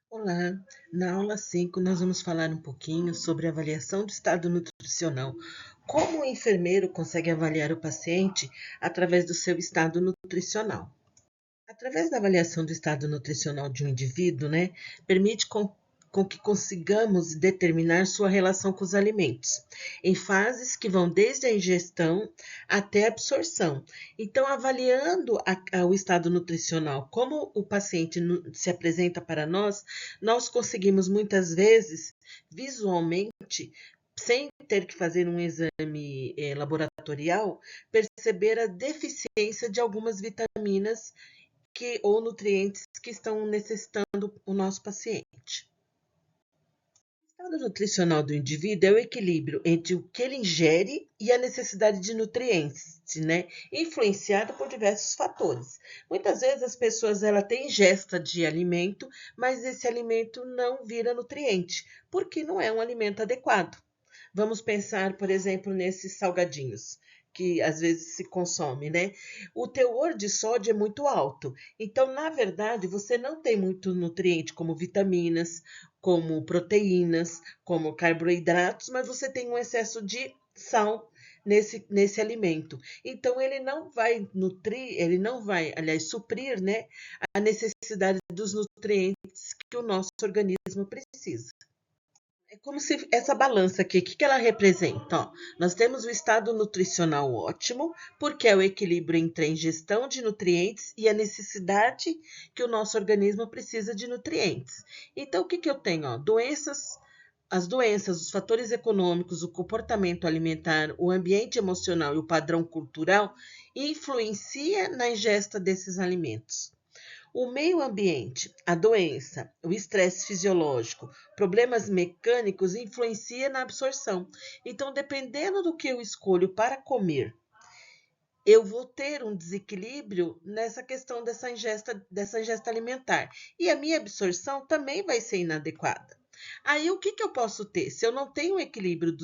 Olá, na aula 5 nós vamos falar um pouquinho sobre avaliação do estado nutricional. Como o enfermeiro consegue avaliar o paciente através do seu estado nutricional? Através da avaliação do estado nutricional de um indivíduo, permite com que consigamos determinar sua relação com os alimentos, em fases que vão desde a ingestão até a absorção. Então, avaliando o estado nutricional, como o paciente se apresenta para nós, nós conseguimos muitas vezes, visualmente, sem ter que fazer um exame laboratorial, perceber a deficiência de algumas vitaminas ou nutrientes que estão necessitando o nosso paciente. O estado nutricional do indivíduo é o equilíbrio entre o que ele ingere e a necessidade de nutrientes, influenciado por diversos fatores. Muitas vezes as pessoas têm ingesta de alimento, mas esse alimento não vira nutriente, porque não é um alimento adequado. Vamos pensar, por exemplo, nesses salgadinhos que às vezes se consome, O teor de sódio é muito alto. Então, na verdade, você não tem muito nutriente como vitaminas, como proteínas, como carboidratos, mas você tem um excesso de sal nesse alimento. Então, ele não vai nutrir, ele não vai, aliás, suprir, a necessidade dos nutrientes que o nosso organismo precisa. É como se essa balança aqui, o que ela representa? Ó, nós temos o estado nutricional ótimo, porque é o equilíbrio entre a ingestão de nutrientes e a necessidade que o nosso organismo precisa de nutrientes. Então, o que eu tenho? Ó, as doenças, os fatores econômicos, o comportamento alimentar, o ambiente emocional e o padrão cultural influencia na ingesta desses alimentos. O meio ambiente, a doença, o estresse fisiológico, problemas mecânicos influenciam na absorção. Então, dependendo do que eu escolho para comer, eu vou ter um desequilíbrio nessa questão dessa ingesta alimentar. E a minha absorção também vai ser inadequada. Aí, o que eu posso ter? Se eu não tenho um equilíbrio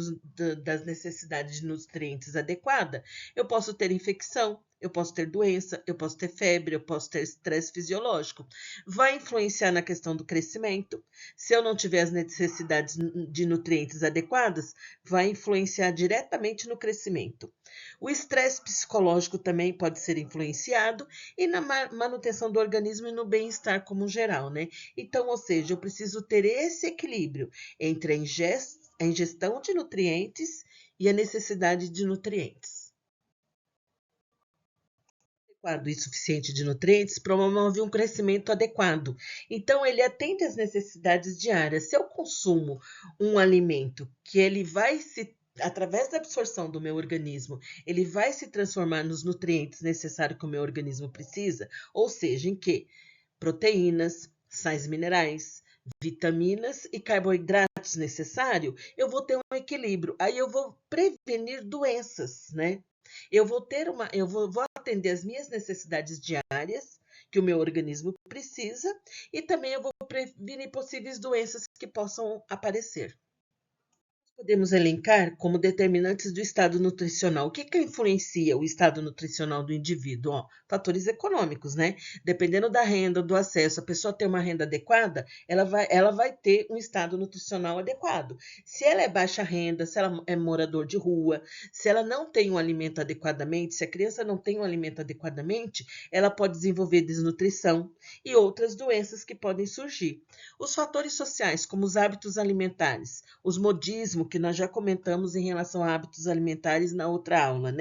das necessidades de nutrientes adequada, eu posso ter infecção, eu posso ter doença, eu posso ter febre, eu posso ter estresse fisiológico. Vai influenciar na questão do crescimento. Se eu não tiver as necessidades de nutrientes adequadas, vai influenciar diretamente no crescimento. O estresse psicológico também pode ser influenciado e na manutenção do organismo e no bem-estar como geral, Então, ou seja, eu preciso ter esse equilíbrio entre a ingestão de nutrientes e a necessidade de nutrientes. Adequado e suficiente de nutrientes promove um crescimento adequado. Então, ele atende às necessidades diárias. Se eu consumo um alimento que ele vai se através da absorção do meu organismo, ele vai se transformar nos nutrientes necessários que o meu organismo precisa, ou seja, em que proteínas, sais minerais, vitaminas e carboidratos necessários, eu vou ter um equilíbrio. Aí eu vou prevenir doenças, vou atender as minhas necessidades diárias que o meu organismo precisa e também eu vou prevenir possíveis doenças que possam aparecer. Podemos elencar como determinantes do estado nutricional. O que influencia o estado nutricional do indivíduo? Ó, fatores econômicos, Dependendo da renda, do acesso, a pessoa tem uma renda adequada, ela vai ter um estado nutricional adequado. Se ela é baixa renda, se ela é morador de rua, se ela não tem um alimento adequadamente, se a criança não tem um alimento adequadamente, ela pode desenvolver desnutrição e outras doenças que podem surgir. Os fatores sociais, como os hábitos alimentares, os modismos, que nós já comentamos em relação a hábitos alimentares na outra aula,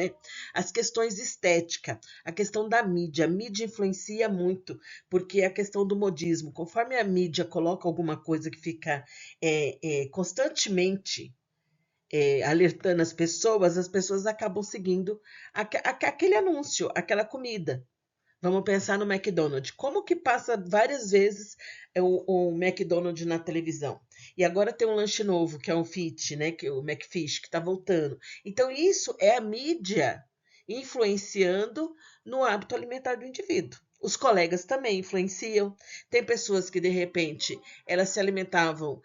As questões estéticas, a questão da mídia. A mídia influencia muito, porque a questão do modismo, conforme a mídia coloca alguma coisa que fica constantemente alertando as pessoas acabam seguindo aquele anúncio, aquela comida. Vamos pensar no McDonald's. Como que passa várias vezes o McDonald's na televisão? E agora tem um lanche novo, que é um Fit, que é o McFish, que está voltando. Então, isso é a mídia influenciando no hábito alimentar do indivíduo. Os colegas também influenciam. Tem pessoas que, de repente, elas se alimentavam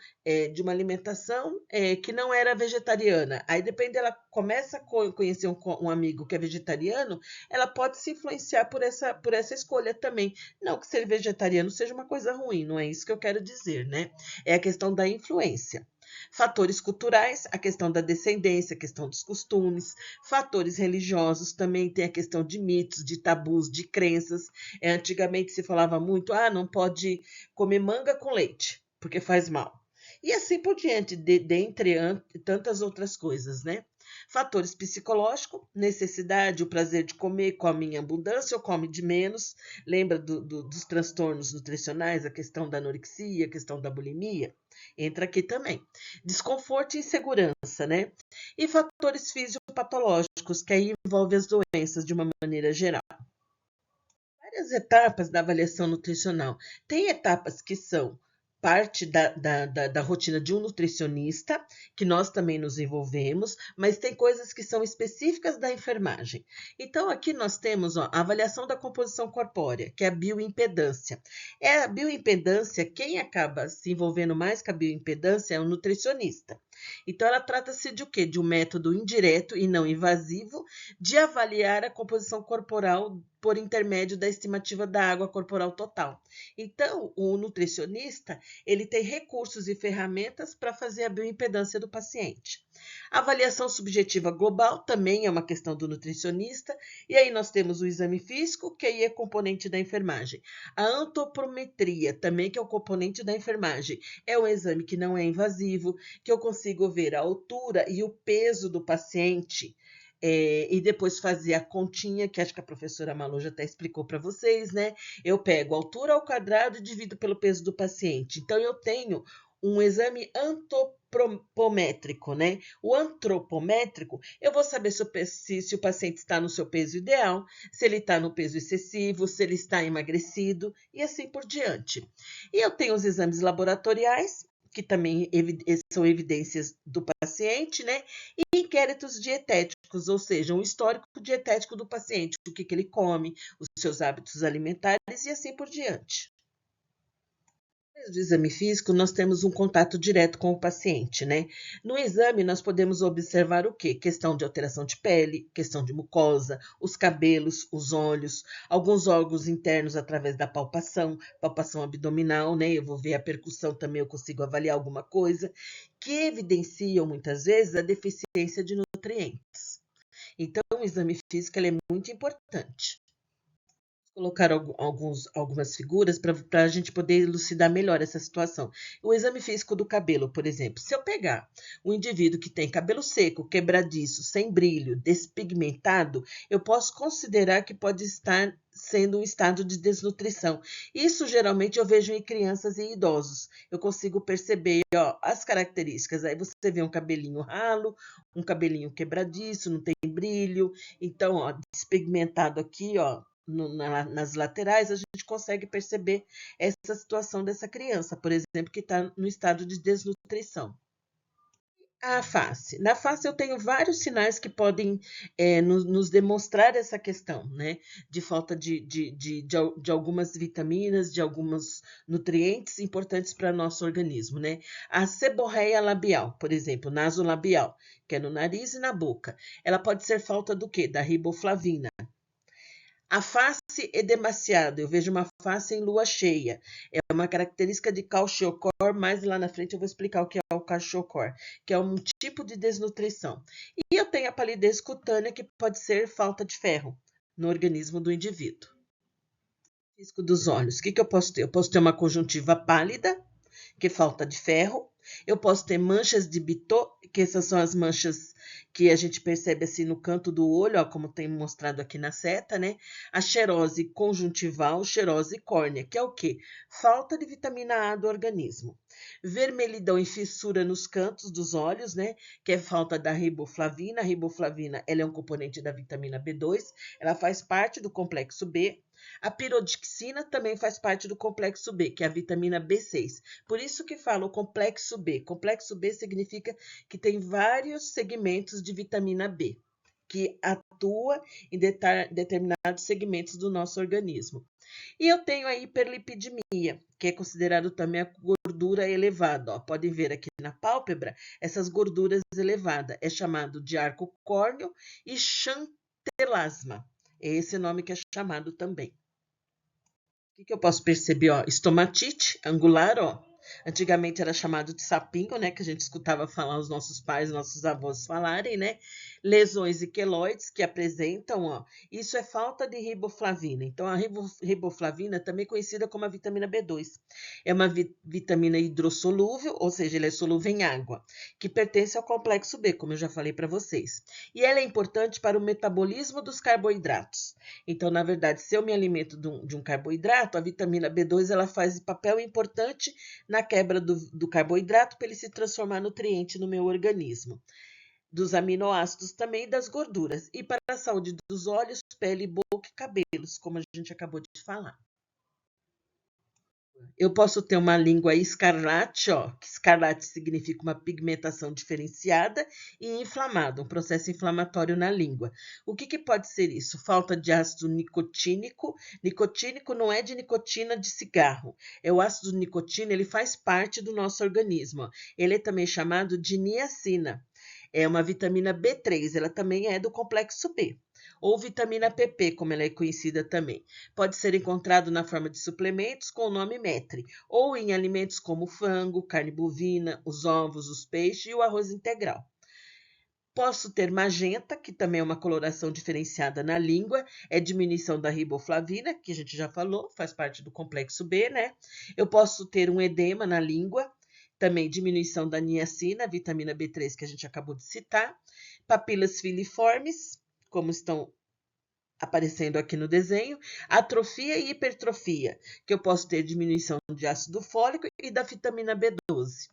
de uma alimentação que não era vegetariana. Aí, depende, ela começa a conhecer um amigo que é vegetariano, ela pode se influenciar por essa escolha também. Não que ser vegetariano seja uma coisa ruim, não é isso que eu quero dizer, né? É a questão da influência. Fatores culturais, a questão da descendência, a questão dos costumes. Fatores religiosos, também tem a questão de mitos, de tabus, de crenças. Antigamente se falava muito, não pode comer manga com leite, porque faz mal. E assim por diante, dentre tantas outras coisas, né? Fatores psicológicos, necessidade, o prazer de comer, come em abundância ou come de menos. Lembra dos transtornos nutricionais, a questão da anorexia, a questão da bulimia? Entra aqui também. Desconforto e insegurança, né? E fatores fisiopatológicos, que aí envolvem as doenças de uma maneira geral. Várias etapas da avaliação nutricional. Tem etapas que são parte da rotina de um nutricionista, que nós também nos envolvemos, mas tem coisas que são específicas da enfermagem. Então, aqui nós temos a avaliação da composição corpórea, que é a bioimpedância. A bioimpedância, quem acaba se envolvendo mais com a bioimpedância é o nutricionista. Então, ela trata-se de o quê? De um método indireto e não invasivo de avaliar a composição corporal por intermédio da estimativa da água corporal total. Então, o nutricionista, ele tem recursos e ferramentas para fazer a bioimpedância do paciente. A avaliação subjetiva global também é uma questão do nutricionista, e aí nós temos o exame físico, que aí é componente da enfermagem. A antropometria também, que é o componente da enfermagem, é um exame que não é invasivo, que eu consigo ver a altura e o peso do paciente, e depois fazer a continha, que acho que a professora Malu já até explicou para vocês, né? Eu pego a altura ao quadrado e divido pelo peso do paciente. Então, eu tenho um exame antropométrico, né? O antropométrico, eu vou saber se o paciente está no seu peso ideal, se ele está no peso excessivo, se ele está emagrecido e assim por diante. E eu tenho os exames laboratoriais, que também são evidências do paciente, né? E inquéritos dietéticos, ou seja, um histórico dietético do paciente, o que ele come, os seus hábitos alimentares e assim por diante. Do exame físico, nós temos um contato direto com o paciente, né? No exame, nós podemos observar o quê? Questão de alteração de pele, questão de mucosa, os cabelos, os olhos, alguns órgãos internos através da palpação abdominal, né? Eu vou ver a percussão também, eu consigo avaliar alguma coisa, que evidenciam muitas vezes a deficiência de nutrientes. Então, o exame físico ele é muito importante. Colocar algumas figuras para a gente poder elucidar melhor essa situação. O exame físico do cabelo, por exemplo. Se eu pegar um indivíduo que tem cabelo seco, quebradiço, sem brilho, despigmentado, eu posso considerar que pode estar sendo um estado de desnutrição. Isso geralmente eu vejo em crianças e idosos. Eu consigo perceber as características. Aí você vê um cabelinho ralo, um cabelinho quebradiço, não tem brilho. Então, despigmentado aqui, nas laterais, a gente consegue perceber essa situação dessa criança, por exemplo, que está no estado de desnutrição. A face. Na face eu tenho vários sinais que podem nos demonstrar essa questão, né? De falta de algumas vitaminas, de alguns nutrientes importantes para nosso organismo, né? A seborreia labial, por exemplo, nasolabial, que é no nariz e na boca. Ela pode ser falta do quê? Da riboflavina. A face edemaciada, eu vejo uma face em lua cheia. É uma característica de cauchiocor, mais lá na frente eu vou explicar o que é o cauchiocor, que é um tipo de desnutrição. E eu tenho a palidez cutânea, que pode ser falta de ferro no organismo do indivíduo. Risco dos olhos, o que eu posso ter? Eu posso ter uma conjuntiva pálida, que falta de ferro. Eu posso ter manchas de Bitot, que essas são as manchas que a gente percebe assim no canto do olho, como tem mostrado aqui na seta, né? A xerose conjuntival, xerose córnea, que é o quê? Falta de vitamina A do organismo. Vermelhidão e fissura nos cantos dos olhos, né? Que é falta da riboflavina. A riboflavina, ela é um componente da vitamina B2, ela faz parte do complexo B. A pirodixina também faz parte do complexo B, que é a vitamina B6. Por isso que fala o complexo B. Complexo B significa que tem vários segmentos de vitamina B, que atua em determinados segmentos do nosso organismo. E eu tenho a hiperlipidemia, que é considerado também a gordura elevada. Ó. Podem ver aqui na pálpebra essas gorduras elevadas. É chamado de arco córneo e xantelasma. É esse nome que é chamado também. O que eu posso perceber? Ó? Estomatite angular, ó. Antigamente era chamado de sapinho, né? Que a gente escutava falar os nossos pais, nossos avós falarem, né? Lesões e queloides que apresentam, ó. Isso é falta de riboflavina. Então, a riboflavina, também conhecida como a vitamina B2, é uma vitamina hidrossolúvel, ou seja, ela é solúvel em água, que pertence ao complexo B, como eu já falei para vocês. E ela é importante para o metabolismo dos carboidratos. Então, na verdade, se eu me alimento de um carboidrato, a vitamina B2 ela faz papel importante na quebra do carboidrato para ele se transformar em nutriente no meu organismo. Dos aminoácidos também e das gorduras. E para a saúde dos olhos, pele, boca e cabelos, como a gente acabou de falar. Eu posso ter uma língua escarlate, ó, que escarlate significa uma pigmentação diferenciada e inflamada, um processo inflamatório na língua. O que pode ser isso? Falta de ácido nicotínico. Nicotínico não é de nicotina de cigarro. É o ácido nicotina, ele faz parte do nosso organismo. Ó. Ele é também chamado de niacina. É uma vitamina B3, ela também é do complexo B. Ou vitamina PP, como ela é conhecida também. Pode ser encontrado na forma de suplementos com o nome Metri, ou em alimentos como o frango, carne bovina, os ovos, os peixes e o arroz integral. Posso ter magenta, que também é uma coloração diferenciada na língua, é diminuição da riboflavina, que a gente já falou, faz parte do complexo B, né? Eu posso ter um edema na língua, também diminuição da niacina, vitamina B3 que a gente acabou de citar, papilas filiformes, como estão aparecendo aqui no desenho, atrofia e hipertrofia, que eu posso ter diminuição de ácido fólico e da vitamina B12.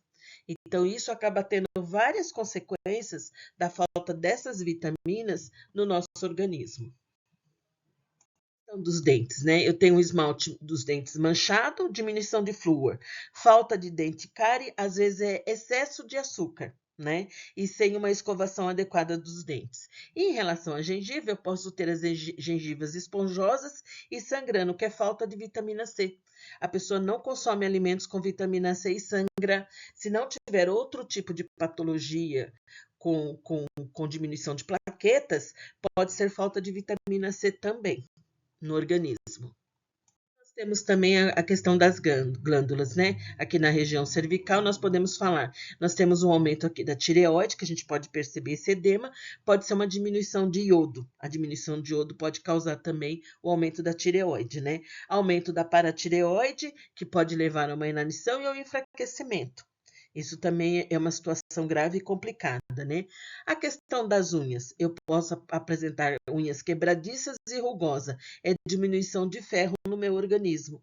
Então, isso acaba tendo várias consequências da falta dessas vitaminas no nosso organismo. Dos dentes, né? Eu tenho um esmalte dos dentes manchado, diminuição de flúor, falta de dente cárie, às vezes é excesso de açúcar, né? E sem uma escovação adequada dos dentes. E em relação à gengiva, eu posso ter as gengivas esponjosas e sangrando, que é falta de vitamina C. A pessoa não consome alimentos com vitamina C e sangra. Se não tiver outro tipo de patologia com diminuição de plaquetas, pode ser falta de vitamina C também no organismo. Nós temos também a questão das glândulas, né? Aqui na região cervical nós podemos falar, nós temos um aumento aqui da tireoide, que a gente pode perceber esse edema, pode ser uma diminuição de iodo. A diminuição de iodo pode causar também o aumento da tireoide, né? Aumento da paratireoide, que pode levar a uma inanição e ao enfraquecimento. Isso também é uma situação grave e complicada, né? A questão das unhas. Eu posso apresentar unhas quebradiças e rugosas. É diminuição de ferro no meu organismo.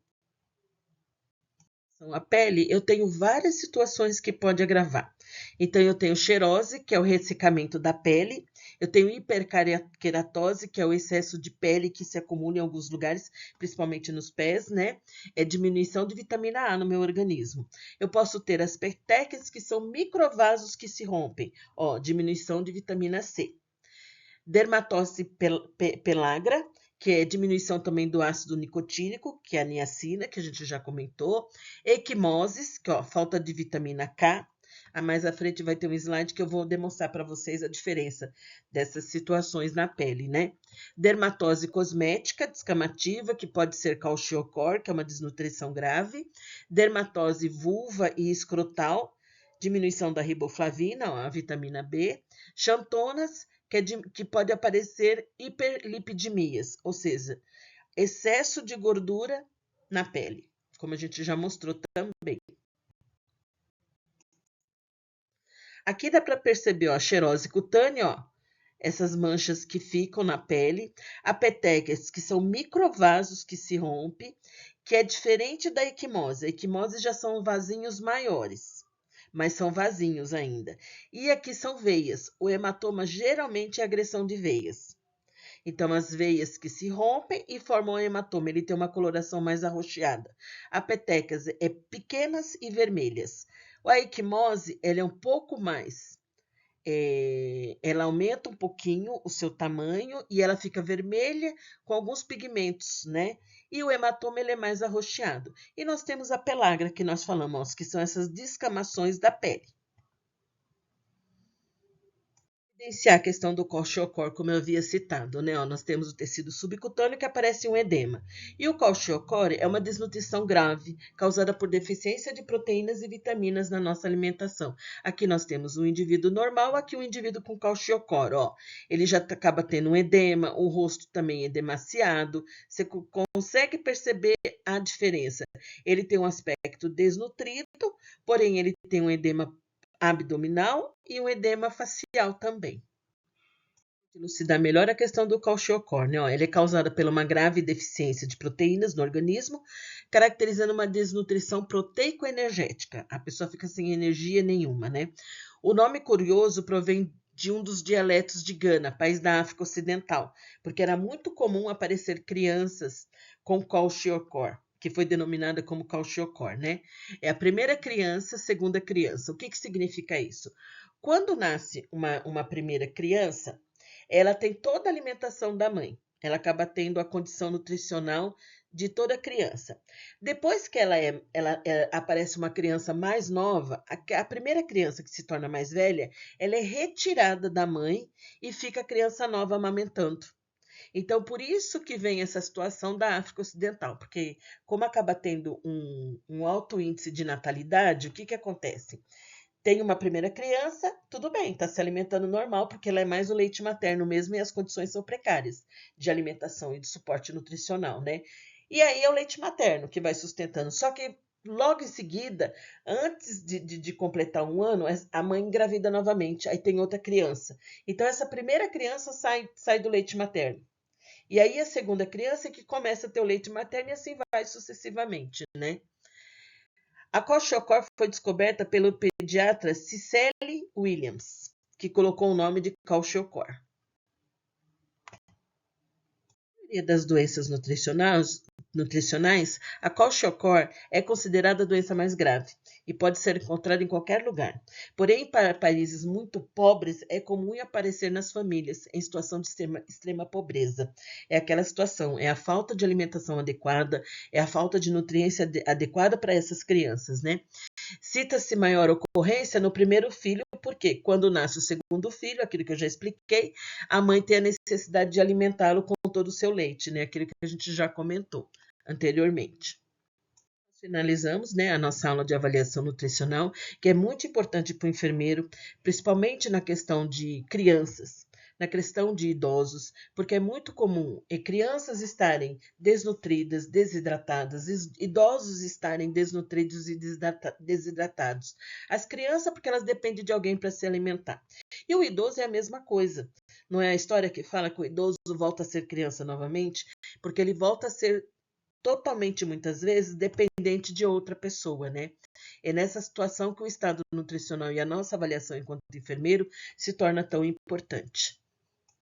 A pele, eu tenho várias situações que pode agravar. Então, eu tenho xerose, que é o ressecamento da pele. Eu tenho hiperkeratose, que é o excesso de pele que se acumula em alguns lugares, principalmente nos pés, né? É diminuição de vitamina A no meu organismo. Eu posso ter as petequias, que são microvasos que se rompem. Ó, diminuição de vitamina C. Dermatose pelagra, que é diminuição também do ácido nicotínico, que é a niacina, que a gente já comentou. Equimoses, que ó, falta de vitamina K. Mais à frente vai ter um slide que eu vou demonstrar para vocês a diferença dessas situações na pele, né? Dermatose cosmética, descamativa, que pode ser cauchiocor, que é uma desnutrição grave. Dermatose vulva e escrotal, diminuição da riboflavina, ó, a vitamina B. Xantonas, que pode aparecer hiperlipidemias, ou seja, excesso de gordura na pele, como a gente já mostrou também. Aqui dá para perceber ó, a xerose cutânea, ó, essas manchas que ficam na pele, a petequias, que são microvasos que se rompem, que é diferente da equimose. A equimose já são vasinhos maiores, mas são vasinhos ainda. E aqui são veias. O hematoma geralmente é agressão de veias. Então, as veias que se rompem e formam o hematoma, ele tem uma coloração mais arroxeada. A petequias é pequenas e vermelhas. A equimose, ela é um pouco mais ela aumenta um pouquinho o seu tamanho e ela fica vermelha com alguns pigmentos, né? E o hematoma ele é mais arroxeado. E nós temos a pellagra que nós falamos, que são essas descamações da pele. Evidenciar a questão do kwashiorkor, como eu havia citado, né? Ó, nós temos o tecido subcutâneo que aparece um edema. E o kwashiorkor é uma desnutrição grave causada por deficiência de proteínas e vitaminas na nossa alimentação. Aqui nós temos um indivíduo normal, aqui um indivíduo com kwashiorkor, ó. Ele já acaba tendo um edema, o rosto também é edemaciado. Você consegue perceber a diferença. Ele tem um aspecto desnutrido, porém ele tem um edema abdominal e um edema facial também. Elucidar melhor a questão do kwashiorkor, né? Ele é causado por uma grave deficiência de proteínas no organismo, caracterizando uma desnutrição proteico-energética. A pessoa fica sem energia nenhuma, né? O nome curioso provém de um dos dialetos de Gana, país da África Ocidental, porque era muito comum aparecer crianças com kwashiorkor, que foi denominada como kwashiorkor, né? É a primeira criança, segunda criança. O que significa isso? Quando nasce uma primeira criança, ela tem toda a alimentação da mãe. Ela acaba tendo a condição nutricional de toda criança. Depois que aparece uma criança mais nova, a primeira criança que se torna mais velha, ela é retirada da mãe e fica a criança nova amamentando. Então, por isso que vem essa situação da África Ocidental, porque como acaba tendo um alto índice de natalidade, o que acontece? Tem uma primeira criança, tudo bem, está se alimentando normal, porque ela é mais o leite materno mesmo e as condições são precárias de alimentação e de suporte nutricional, né? E aí é o leite materno que vai sustentando. Só que logo em seguida, antes de completar um ano, a mãe engravida novamente, aí tem outra criança. Então, essa primeira criança sai do leite materno. E aí a segunda criança é que começa a ter o leite materno e assim vai sucessivamente, né? A kwashiorkor foi descoberta pelo pediatra Cicely Williams, que colocou o nome de kwashiorkor. Na maioria das doenças nutricionais, a kwashiorkor é considerada a doença mais grave e pode ser encontrada em qualquer lugar. Porém, para países muito pobres, é comum aparecer nas famílias em situação de extrema pobreza. É aquela situação, é a falta de alimentação adequada, é a falta de nutriência adequada para essas crianças, né? Cita-se maior ocorrência no primeiro filho, porque quando nasce o segundo filho, aquilo que eu já expliquei, a mãe tem a necessidade de alimentá-lo com todo o seu leite, né? Aquilo que a gente já comentou anteriormente. Finalizamos, né, a nossa aula de avaliação nutricional, que é muito importante para o enfermeiro, principalmente na questão de crianças, na questão de idosos, porque é muito comum crianças estarem desnutridas, desidratadas, idosos estarem desnutridos e desidratados. As crianças, porque elas dependem de alguém para se alimentar. E o idoso é a mesma coisa. Não é a história que fala que o idoso volta a ser criança novamente? Porque ele volta a ser totalmente, muitas vezes, dependente de outra pessoa, né? É nessa situação que o estado nutricional e a nossa avaliação enquanto enfermeiro se torna tão importante.